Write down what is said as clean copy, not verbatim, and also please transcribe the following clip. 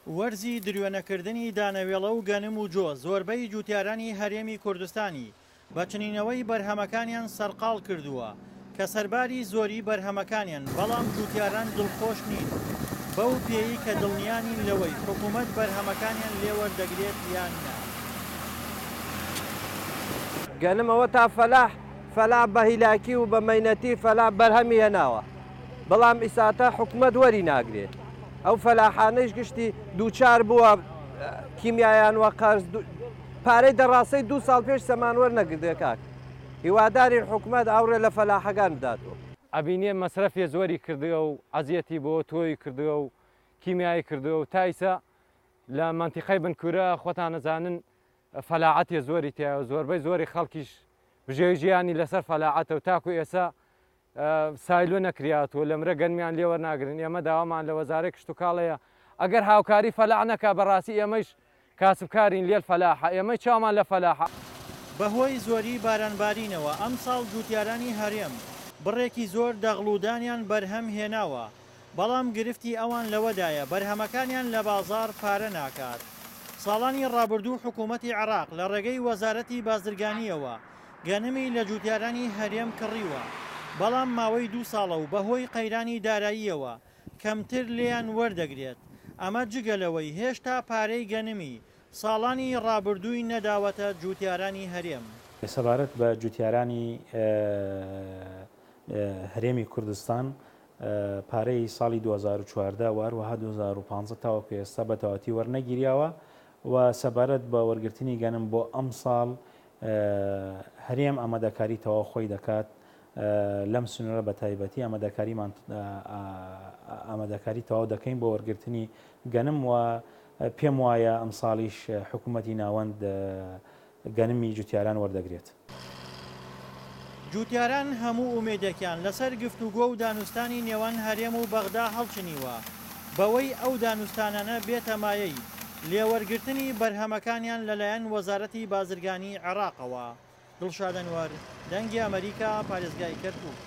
وەرزی دروێنەکردنی دانەوێڵە و گەنم و جۆ زۆربەی جوتیارانی هەرێمی کوردستانی بە چنینەوەی بەرهەمەکانیان سەرقاڵ کردووە کە سەرباری زۆری بەرهەمەکانیان، بەڵام جوتیاران دڵخۆش نین بەو پێی کە دڵنیانین لەوەی حکوومەت بەرهەمەکانیان لێوەردەگرێت یان نا. گەنمەوە تا فەلاح بە هیلاکی و بە مەینەتی فەلاح بەرهەمی هێناوە، بەڵام ئیساتە حکوومەت وەری ناگرێت. ئەو فەلاحانەیش گشتی دووچار بووە کیمیایان وە قەرز پارەی دەڕاستەی 2 ساڵ پێش سەمانوەر نەگردێ کاک. هیوادارین حکوومەت ئاورێ لە فەلاحەکان بداتەوە. ئەبینێ مەسرەفێ زۆری کردووە و عەزیەتی بۆ تۆی کردووە و کیمیایی کردووە و تایسە لە مەنتیقەی بنکورە خۆتان نەزانن فەلاعەتێ زۆری تایە، زۆربەی زۆری خەڵکیش بژێوی ژیانی لەسەر فەلاعەتە و تاکو ئێستا سایلۆ نەکریاتوە لەمرە گەنمیان لێوە ناگرن. ئێمە داوامان لە وەزارەی کشت و کاڵەیە ئەگەر هاوکاری فەلاح نەکا بەڕاستی ئێمەش کاسبکارین لێل فەلاحە، ئێمەی چامان لە فەلاحە. بەهۆی زۆری بارانبارینەوە ئەم ساڵ جوتیارانی هەرێم بڕێکی زۆر دەغڵودانیان بەرهەم هێناوە، بەڵام گرفتی ئەوان لەوەدایە بەرهەمەکانیان لە بازار پارە ناکات. ساڵانی ڕابردوو حکوومەتی عێراق لە ڕێگەی وەزارەتی بازرگانیەوە گەنمی لە جوتیارانی هەرێم کڕیوە، بەڵام ماوەی 2 ساڵە و بەهۆی قەیرانی داراییەوە کەمتر لێیان وەردەگرێت. ئەمە جگەلەوەی هێشتا پارەی گەنمی ساڵانی ڕابردووی نەداوەتە جوتیارانی هەرێم. سەبارەت بە جوتیارانی هەرێمی کوردستان پارەی ساڵی 2014 واروەها 2015 تاوەکو ئێستا بە تەواتی وەرنەگیریاوە و سەبارەت بە وەرگرتنی گەنم بۆ ئەم ساڵ هەرێم ئامادەکاری تەواو خۆی دەکات. لەم سنوورە بە تایبەتی ئامادەکاری تەواو دەکەین بۆ وەرگرتنی گەنم و پێم وایە ئەم ساڵیش حکوومەتی ناوەند گەنمی جوتیاران وەردەگرێت. جوتیاران هەموو ئومێدەکیان لەسەر گفتوگۆ و دانوستانی نێوان هەرێم و بەغدا هەڵچنیوە بەوەی ئەو دانوستانانە بێتە مایەی لێوەرگرتنی بەرهەمەکانیان لەلایەن وەزارەتی بازرگانی عێراقەوە. دڵشاد ئەنوەر، دەنگی ئەمریکا، پارێزگای کەرکووک.